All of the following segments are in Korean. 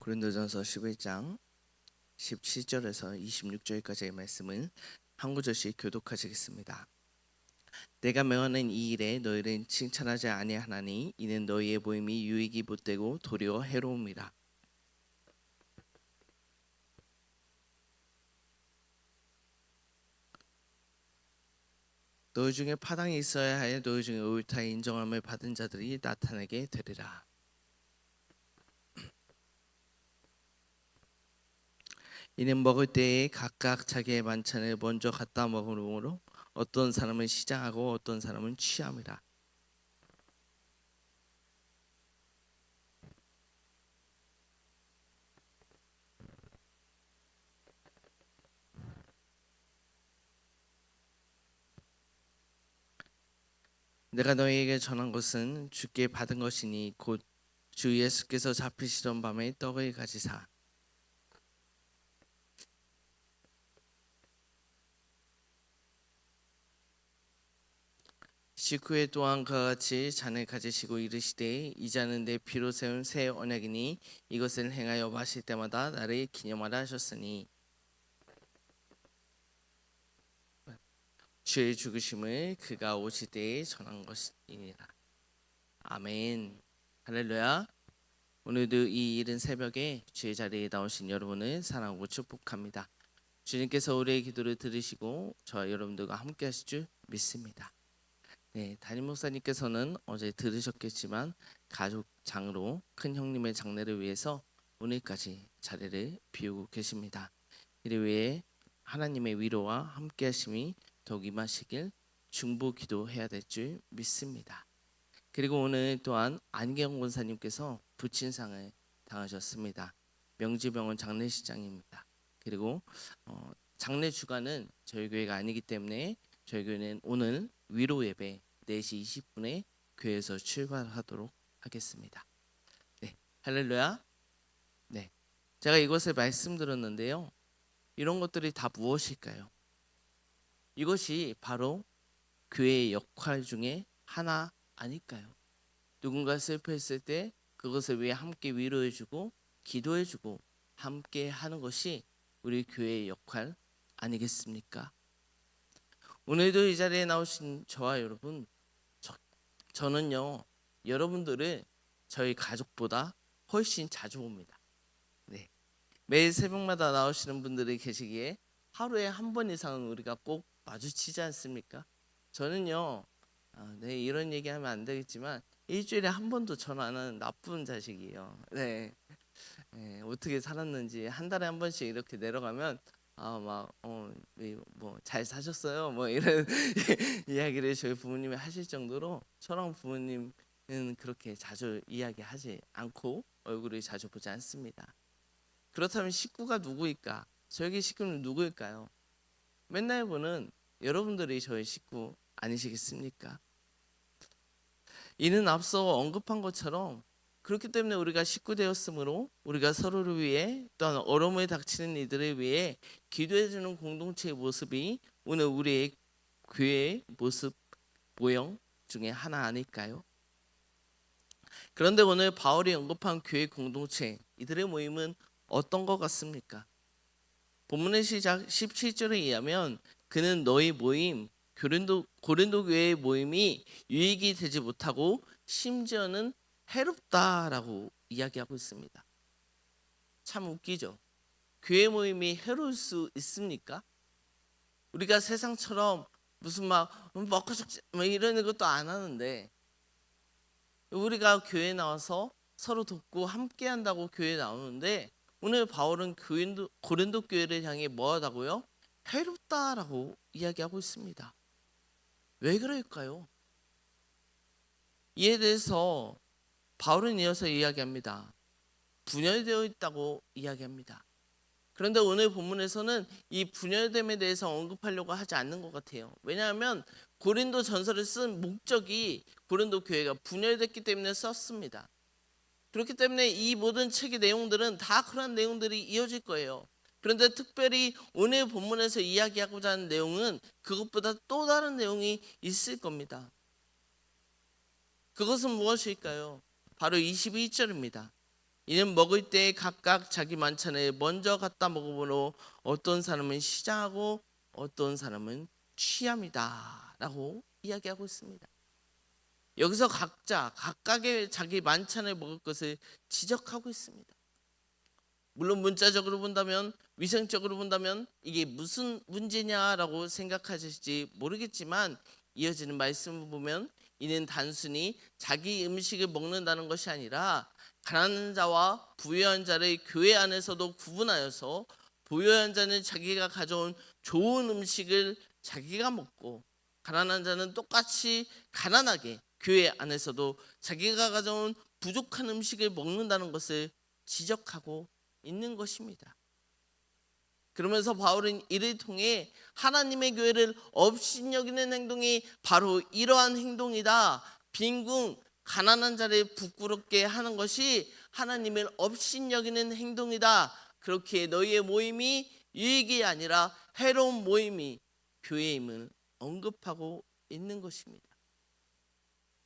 고린도전서 11장 17절에서 26절까지의 말씀을 한 구절씩 교독하시겠습니다. 내가 명하는 이 일에 너희를 칭찬하지 아니하나니 이는 너희의 모임이 유익이 못되고 도리어 해로움이라. 너희 중에 파당이 있어야 하여 너희 중에 옳다의 인정함을 받은 자들이 나타나게 되리라. 이는 먹을 때에 각각 자기의 만찬을 먼저 갖다 먹으므로 어떤 사람은 시장하고 어떤 사람은 취함이라. 내가 너희에게 전한 것은 주께 받은 것이니 곧 주 예수께서 잡히시던 밤에 떡을 가지사 식후에 또한 그와 같이 잔을 가지시고 이르시되 이 잔은 내 피로 세운 새 언약이니 이것을 행하여 마실 때마다 나를 기념하라 하셨으니 주의 죽으심을 그가 오실 때에 전한 것이니라. 아멘. 할렐루야. 오늘도 이 이른 새벽에 주의 자리에 나오신 여러분을 사랑하고 축복합니다. 주님께서 우리의 기도를 들으시고 저와 여러분들과 함께 하실 줄 믿습니다. 네, 담임 목사님께서는 어제 들으셨겠지만 가족 장로 큰 형님의 장례를 위해서 오늘까지 자리를 비우고 계십니다. 이를 위해 하나님의 위로와 함께 하심이 더욱 임하시길 중보 기도해야 될 줄 믿습니다. 그리고 오늘 또한 안경 권사님께서 부친상을 당하셨습니다. 명지병원 장례식장입니다. 그리고 장례 주간은 저희 교회가 아니기 때문에 저희 교회는 오늘 위로 예배 4시 20분에 교회에서 출발하도록 하겠습니다. 네, 할렐루야. 네, 제가 이것을 말씀드렸는데요. 이런 것들이 다 무엇일까요? 이것이 바로 교회의 역할 중에 하나 아닐까요? 누군가 슬퍼했을 때 그것을 위해 함께 위로해주고 기도해주고 함께 하는 것이 우리 교회의 역할 아니겠습니까? 오늘도 이 자리에 나오신 저와 여러분, 저는요 여러분들을 저희 가족보다 훨씬 자주 봅니다. 네, 매일 새벽마다 나오시는 분들이 계시기에 하루에 한 번 이상은 우리가 꼭 마주치지 않습니까? 저는요 네, 이런 얘기하면 안 되겠지만 일주일에 한 번도 전화하는 나쁜 자식이에요. 네, 어떻게 살았는지 한 달에 한 번씩 이렇게 내려가면 뭐 잘 사셨어요? 뭐 이런 이야기를 저희 부모님이 하실 정도로 저랑 부모님은 그렇게 자주 이야기하지 않고 얼굴을 자주 보지 않습니다. 그렇다면 식구가 누구일까? 저에게 식구는 누구일까요? 맨날 보는 여러분들이 저의 식구 아니시겠습니까? 이는 앞서 언급한 것처럼 그렇기 때문에 우리가 식구 되었으므로 우리가 서로를 위해 또한 어려움에 닥치는 이들을 위해 기도해주는 공동체의 모습이 오늘 우리의 교회의 모습 모형 중에 하나 아닐까요? 그런데 오늘 바울이 언급한 교회 공동체 이들의 모임은 어떤 것 같습니까? 본문의 시작 17절에 의하면 그는 너희 모임 고린도 교회의 모임이 유익이 되지 못하고 심지어는 해롭다라고 이야기하고 있습니다. 참 웃기죠. 교회 모임이 해로울 수 있습니까? 우리가 세상처럼 무슨 막 먹고 죽지 뭐 이러는 것도 안 하는데 우리가 교회 나와서 서로 돕고 함께 한다고 교회 나오는데 오늘 바울은 고린도 교회를 향해 뭐하다고요? 해롭다라고 이야기하고 있습니다. 왜 그럴까요? 이에 대해서 바울은 이어서 이야기합니다. 분열되어 있다고 이야기합니다. 그런데 오늘 본문에서는 이 분열됨에 대해서 언급하려고 하지 않는 것 같아요. 왜냐하면 고린도 전서를 쓴 목적이 고린도 교회가 분열됐기 때문에 썼습니다. 그렇기 때문에 이 모든 책의 내용들은 다 그런 내용들이 이어질 거예요. 그런데 특별히 오늘 본문에서 이야기하고자 하는 내용은 그것보다 또 다른 내용이 있을 겁니다. 그것은 무엇일까요? 바로 22절입니다. 이는 먹을 때 각각 자기 만찬을 먼저 갖다 먹으므로 어떤 사람은 시장하고 어떤 사람은 취함이다 라고 이야기하고 있습니다. 여기서 각각의 자기 만찬을 먹을 것을 지적하고 있습니다. 물론 문자적으로 본다면, 위생적으로 본다면 이게 무슨 문제냐라고 생각하실지 모르겠지만, 이어지는 말씀을 보면 이는 단순히 자기 음식을 먹는다는 것이 아니라 가난한 자와 부유한 자를 교회 안에서도 구분하여서, 부유한 자는 자기가 가져온 좋은 음식을 자기가 먹고, 가난한 자는 똑같이 가난하게 교회 안에서도 자기가 가져온 부족한 음식을 먹는다는 것을 지적하고 있는 것입니다. 그러면서 바울은 이를 통해 하나님의 교회를 업신여기는 행동이 바로 이러한 행동이다. 빈궁 가난한 자를 부끄럽게 하는 것이 하나님을 업신여기는 행동이다. 그렇게 너희의 모임이 유익이 아니라 해로운 모임이 교회임을 언급하고 있는 것입니다.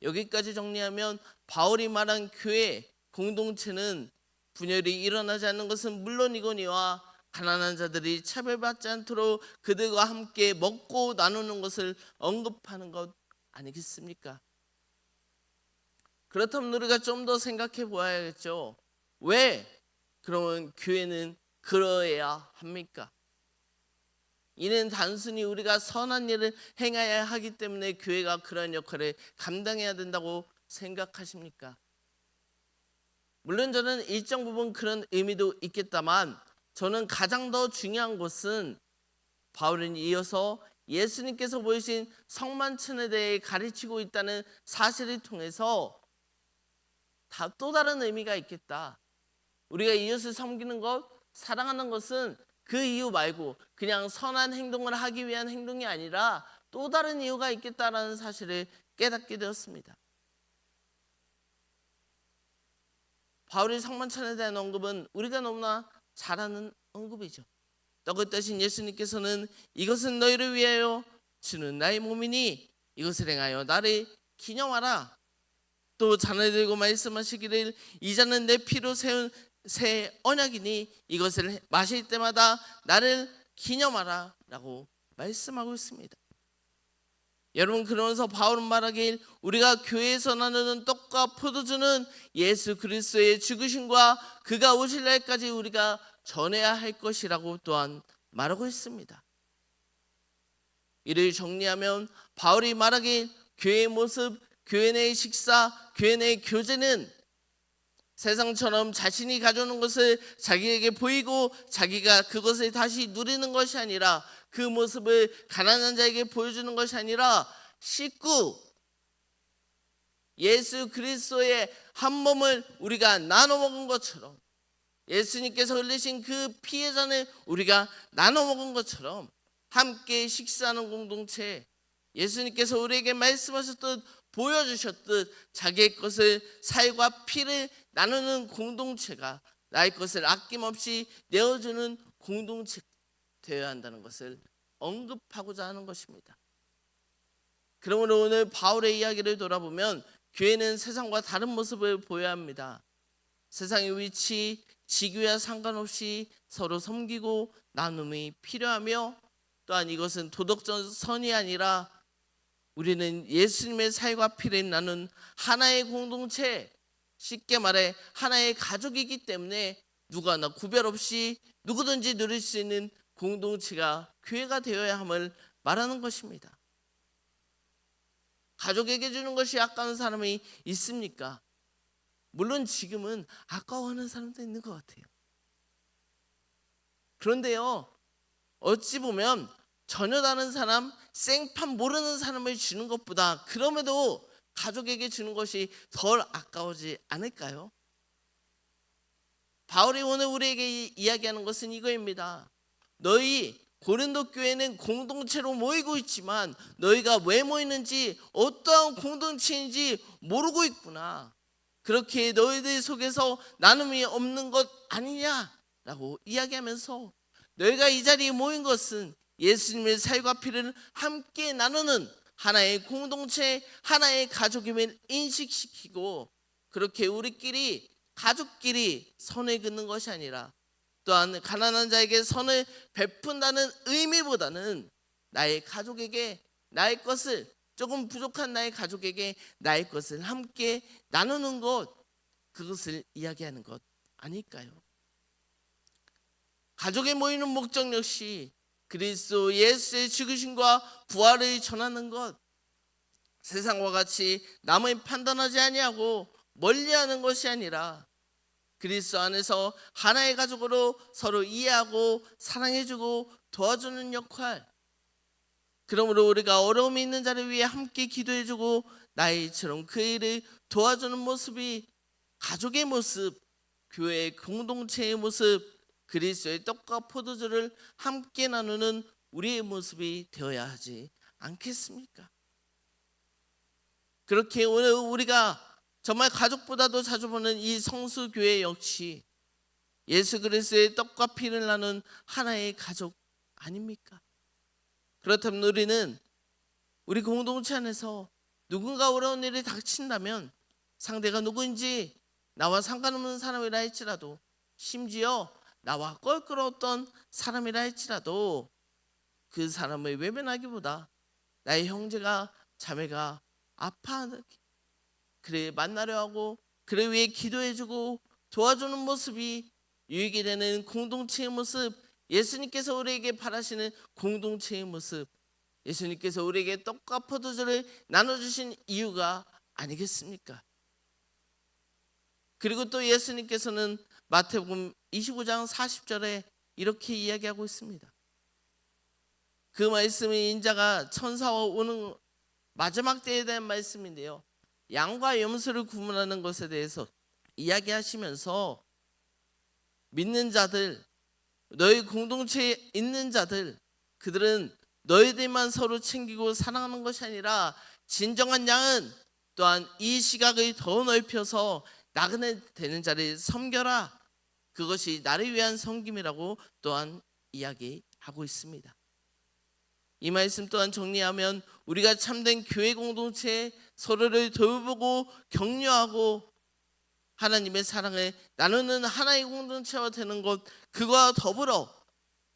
여기까지 정리하면 바울이 말한 교회 공동체는 분열이 일어나지 않는 것은 물론이거니와 가난한 자들이 차별받지 않도록 그들과 함께 먹고 나누는 것을 언급하는 것 아니겠습니까? 그렇다면 우리가 좀 더 생각해 보아야겠죠. 왜 그러면 교회는 그러해야 합니까? 이는 단순히 우리가 선한 일을 행해야 하기 때문에 교회가 그런 역할을 감당해야 된다고 생각하십니까? 물론 저는 일정 부분 그런 의미도 있겠다만, 저는 가장 더 중요한 것은 바울은 이어서 예수님께서 보이신 성만찬에 대해 가르치고 있다는 사실을 통해서 또 다른 의미가 있겠다. 우리가 이웃을 섬기는 것, 사랑하는 것은 그 이유 말고 그냥 선한 행동을 하기 위한 행동이 아니라 또 다른 이유가 있겠다라는 사실을 깨닫게 되었습니다. 바울의 성만찬에 대한 언급은 우리가 너무나 잘 아는 언급이죠. 떡을 떼신 예수님께서는 이것은 너희를 위하여 주는 나의 몸이니 이것을 행하여 나를 기념하라. 또 잔을 들고 말씀하시기를 이 잔은 내 피로 세운 새 언약이니 이것을 마실 때마다 나를 기념하라 라고 말씀하고 있습니다. 여러분, 그러면서 바울은 말하길 우리가 교회에서 나누는 떡과 포도주는 예수 그리스도의 죽으심과 그가 오실 날까지 우리가 전해야 할 것이라고 또한 말하고 있습니다. 이를 정리하면 바울이 말하길 교회의 모습, 교회 내의 식사, 교회 내의 교제는 세상처럼 자신이 가져오는 것을 자기에게 보이고 자기가 그것을 다시 누리는 것이 아니라, 그 모습을 가난한 자에게 보여주는 것이 아니라 씻고 예수 그리스도의 한 몸을 우리가 나눠 먹은 것처럼, 예수님께서 흘리신 그 피의 잔을 우리가 나눠 먹은 것처럼 함께 식사하는 공동체, 예수님께서 우리에게 말씀하셨듯 보여주셨듯 자기의 것을 살과 피를 나누는 공동체가 나의 것을 아낌없이 내어주는 공동체 되어야 한다는 것을 언급하고자 하는 것입니다. 그러므로 오늘 바울의 이야기를 돌아보면 교회는 세상과 다른 모습을 보여야 합니다. 세상의 위치, 직위와 상관없이 서로 섬기고 나눔이 필요하며, 또한 이것은 도덕적 선이 아니라 우리는 예수님의 살과 피를 나눈 하나의 공동체, 쉽게 말해 하나의 가족이기 때문에 누구 하나 구별 없이 누구든지 누릴 수 있는 공동체가 교회가 되어야 함을 말하는 것입니다. 가족에게 주는 것이 아까운 사람이 있습니까? 물론 지금은 아까워하는 사람도 있는 것 같아요. 그런데요, 어찌 보면 전혀 다른 사람, 생판 모르는 사람을 주는 것보다 그럼에도 가족에게 주는 것이 덜 아까우지 않을까요? 바울이 오늘 우리에게 이야기하는 것은 이거입니다. 너희 고린도 교회는 공동체로 모이고 있지만 너희가 왜 모이는지, 어떠한 공동체인지 모르고 있구나. 그렇게 너희들 속에서 나눔이 없는 것 아니냐라고 이야기하면서, 너희가 이 자리에 모인 것은 예수님의 살과 피를 함께 나누는 하나의 공동체, 하나의 가족임을 인식시키고, 그렇게 우리끼리 가족끼리 선을 긋는 것이 아니라 또한 가난한 자에게 선을 베푼다는 의미보다는 나의 가족에게 나의 것을, 조금 부족한 나의 가족에게 나의 것을 함께 나누는 것, 그것을 이야기하는 것 아닐까요? 가족에 모이는 목적 역시 그리스도 예수의 죽으심과 부활을 전하는 것, 세상과 같이 남을 판단하지 아니하고 멀리하는 것이 아니라 그리스도 안에서 하나의 가족으로 서로 이해하고 사랑해주고 도와주는 역할. 그러므로 우리가 어려움이 있는 자를 위해 함께 기도해주고 나이처럼 그 일을 도와주는 모습이 가족의 모습, 교회의 공동체의 모습, 그리스도의 떡과 포도주를 함께 나누는 우리의 모습이 되어야 하지 않겠습니까? 그렇게 오늘 우리가 정말 가족보다도 자주 보는 이 성수교회 역시 예수 그리스도의 떡과 피를 나눈 하나의 가족 아닙니까? 그렇다면 우리는 우리 공동체 안에서 누군가 어려운 일이 닥친다면 상대가 누구인지 나와 상관없는 사람이라 할지라도, 심지어 나와 껄끄러웠던 사람이라 할지라도 그 사람을 외면하기보다 나의 형제가 자매가 아파하는, 그를 만나려 하고 그를 위해 기도해주고 도와주는 모습이 유익이 되는 공동체의 모습, 예수님께서 우리에게 바라시는 공동체의 모습, 예수님께서 우리에게 떡과 포도주를 나눠주신 이유가 아니겠습니까? 그리고 또 예수님께서는 마태복음 25장 40절에 이렇게 이야기하고 있습니다. 그 말씀이 인자가 천사와 오는 마지막 때에 대한 말씀인데요, 양과 염소를 구분하는 것에 대해서 이야기하시면서 믿는 자들, 너희 공동체에 있는 자들, 그들은 너희들만 서로 챙기고 사랑하는 것이 아니라 진정한 양은 또한 이 시각을 더 넓혀서 나그네 되는 자를 섬겨라. 그것이 나를 위한 섬김이라고 또한 이야기하고 있습니다. 이 말씀 또한 정리하면 우리가 참된 교회 공동체에 서로를 돌보고 격려하고 하나님의 사랑을 나누는 하나의 공동체가 되는 것, 그와 더불어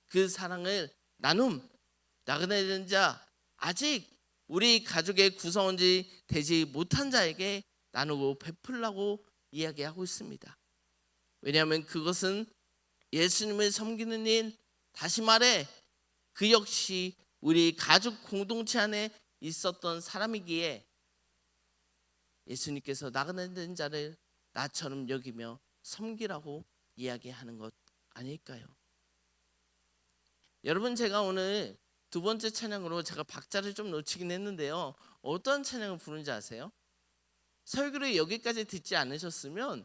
그 사랑을 나그네 된 자, 아직 우리 가족의 구성원이 되지 못한 자에게 나누고 베풀라고 이야기하고 있습니다. 왜냐하면 그것은 예수님을 섬기는 일, 다시 말해 그 역시 우리 가족 공동체 안에 있었던 사람이기에 예수님께서 나그네 된 자를 나처럼 여기며 섬기라고 이야기하는 것 아닐까요? 여러분, 제가 오늘 두 번째 찬양으로 제가 박자를 좀 놓치긴 했는데요, 어떤 찬양을 부르는지 아세요? 설교를 여기까지 듣지 않으셨으면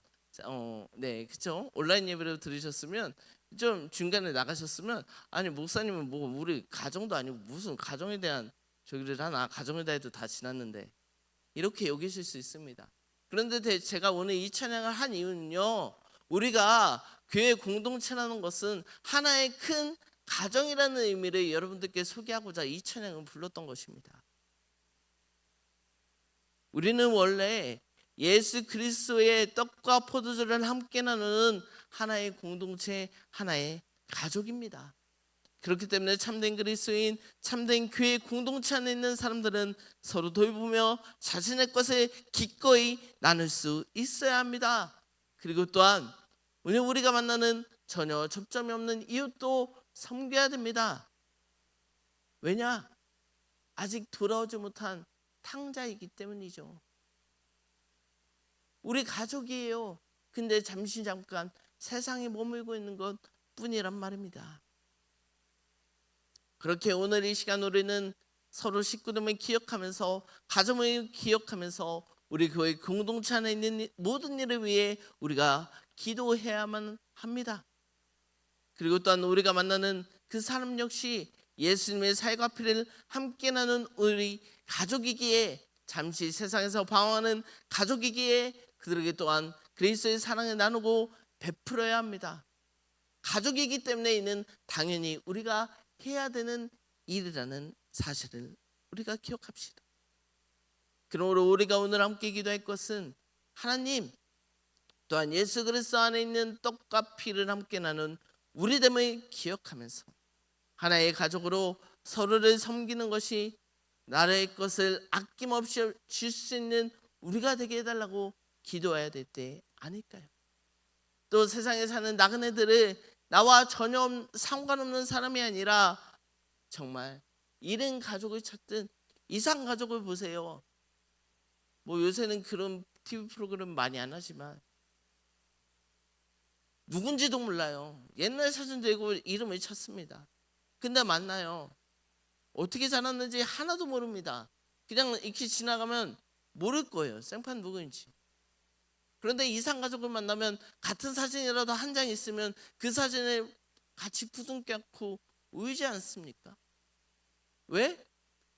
네, 그렇죠? 온라인 예배로 들으셨으면 좀 중간에 나가셨으면, 아니 목사님은 뭐 우리 가정도 아니고 무슨 가정에 대한 저기를 하나, 가정에 대해도 다 지났는데, 이렇게 여기실 수 있습니다. 그런데 제가 오늘 이 찬양을 한 이유는요, 우리가 교회 공동체라는 것은 하나의 큰 가정이라는 의미를 여러분들께 소개하고자 이 찬양을 불렀던 것입니다. 우리는 원래 예수 그리스도의 떡과 포도주를 함께 나누는 하나의 공동체, 하나의 가족입니다. 그렇기 때문에 참된 그리스도인, 참된 교회 공동체 안에 있는 사람들은 서로 돌보며 자신의 것을 기꺼이 나눌 수 있어야 합니다. 그리고 또한 오늘 우리가 만나는 전혀 접점이 없는 이웃도 섬겨야 됩니다. 왜냐? 아직 돌아오지 못한 탕자이기 때문이죠. 우리 가족이에요. 근데 잠깐 세상에 머물고 있는 것 뿐이란 말입니다. 그렇게 오늘 이 시간 우리는 서로 식구됨을 기억하면서, 가정을 기억하면서 우리 교회 공동체 안에 있는 모든 일을 위해 우리가 기도해야만 합니다. 그리고 또한 우리가 만나는 그 사람 역시 예수님의 살과 피를 함께 나눈 우리 가족이기에, 잠시 세상에서 방황하는 가족이기에 그들에게 또한 그리스도의 사랑을 나누고 베풀어야 합니다. 가족이기 때문에 이는 당연히 우리가 해야 되는 일이라는 사실을 우리가 기억합시다. 그러므로 우리가 오늘 함께 기도할 것은, 하나님, 또한 예수 그리스도 안에 있는 떡과 피를 함께 나눈 우리됨을 기억하면서 하나의 가족으로 서로를 섬기는 것이 나라의 것을 아낌없이 줄 수 있는 우리가 되게 해달라고 기도해야 될 때 아닐까요? 또 세상에 사는 나그네들을 나와 전혀 상관없는 사람이 아니라 정말 이른 가족을 찾든 이상 가족을 보세요. 뭐 요새는 그런 TV 프로그램 많이 안 하지만 누군지도 몰라요. 옛날 사진 들고 이름을 찾습니다. 근데 만나요. 어떻게 자랐는지 하나도 모릅니다. 그냥 이렇게 지나가면 모를 거예요. 생판 누구인지. 그런데 이상 가족을 만나면 같은 사진이라도 한 장 있으면 그 사진을 같이 부둥켜 안고 울지 않습니까? 왜?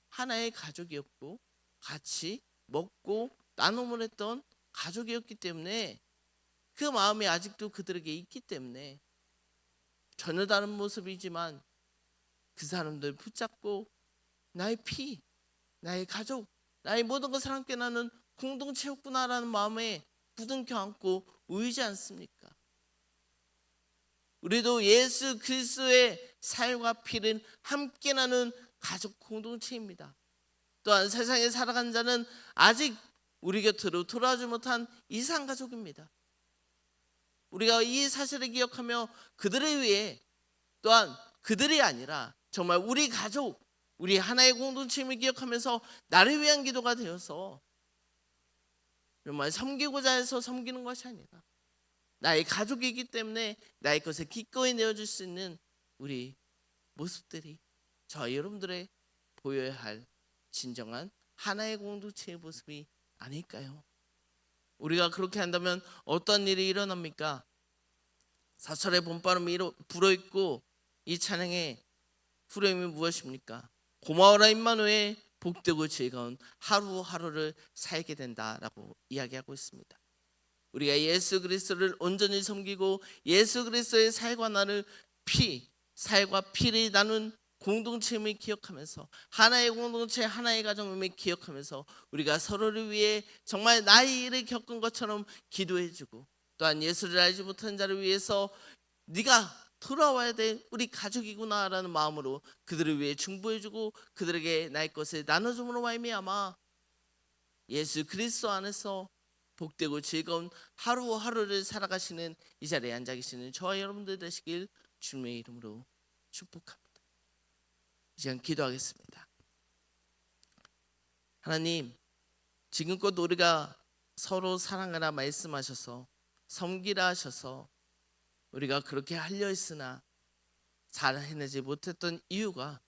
하나의 가족이었고 같이 먹고 나눔을 했던 가족이었기 때문에 그 마음이 아직도 그들에게 있기 때문에 전혀 다른 모습이지만 그 사람들 붙잡고 나의 피, 나의 가족, 나의 모든 것을 함께 나누는 공동체였구나라는 마음에 부둥켜 안고 울지 않습니까? 우리도 예수 그리스도의 살과 피를 함께 나누는 가족 공동체입니다. 또한 세상에 살아간 자는 아직 우리 곁으로 돌아오지 못한 이상 가족입니다. 우리가 이 사실을 기억하며 그들을 위해 또한 그들이 아니라 정말 우리 가족, 우리 하나의 공동체임을 기억하면서 나를 위한 기도가 되어서 정말 섬기고자 해서 섬기는 것이 아니라 나의 가족이기 때문에 나의 것을 기꺼이 내어줄 수 있는 우리 모습들이 저 여러분들의 보여야 할 진정한 하나의 공동체의 모습이 아닐까요? 우리가 그렇게 한다면 어떤 일이 일어납니까? 사철의 봄바람이 불어있고 이 찬양의 후렴이 무엇입니까? 고마워라 임마누엘, 복되고 즐거운 하루하루를 살게 된다라고 이야기하고 있습니다. 우리가 예수 그리스도를 온전히 섬기고 예수 그리스도의 살과 나를 살과 피를 나눈 공동체임을 기억하면서 하나의 공동체, 하나의 가정임을 기억하면서 우리가 서로를 위해 정말 나의 일을 겪은 것처럼 기도해주고 또한 예수를 알지 못하는 자를 위해서 네가 돌아와야 될 우리 가족이구나라는 마음으로 그들을 위해 중보해주고 그들에게 나의 것을 나눠줌으로 말미암아 예수 그리스도 안에서 복되고 즐거운 하루하루를 살아가시는 이 자리에 앉아 계시는 저와 여러분들 되시길 주님의 이름으로 축복합니다. 이 시간 기도하겠습니다. 하나님, 지금껏 우리가 서로 사랑하라 말씀하셔서 섬기라 하셔서 우리가 그렇게 하려 했으나 잘 해내지 못했던 이유가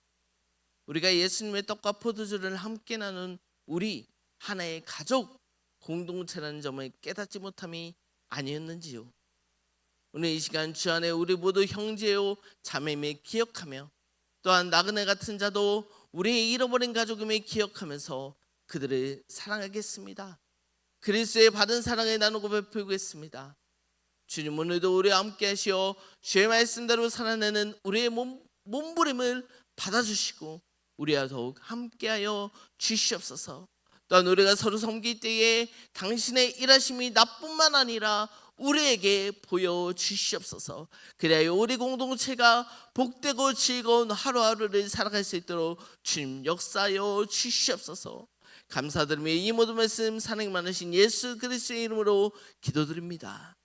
우리가 예수님의 떡과 포도주를 함께 나눈 우리 하나의 가족 공동체라는 점을 깨닫지 못함이 아니었는지요. 오늘 이 시간 주 안에 우리 모두 형제요 자매임을 기억하며 또한 나그네 같은 자도 우리의 잃어버린 가족임을 기억하면서 그들을 사랑하겠습니다. 그리스도의 받은 사랑을 나누고 베풀겠습니다. 주님, 오늘도 우리와 함께 하시어 주의 말씀대로 살아내는 우리의 몸부림을 받아주시고 우리와 더욱 함께하여 주시옵소서. 또한 우리가 서로 섬길 때에 당신의 일하심이 나뿐만 아니라 우리에게 보여주시옵소서. 그래야 우리 공동체가 복되고 즐거운 하루하루를 살아갈 수 있도록 주님 역사하여 주시옵소서. 감사드리며 이 모든 말씀 사랑 많으신 예수 그리스도의 이름으로 기도드립니다.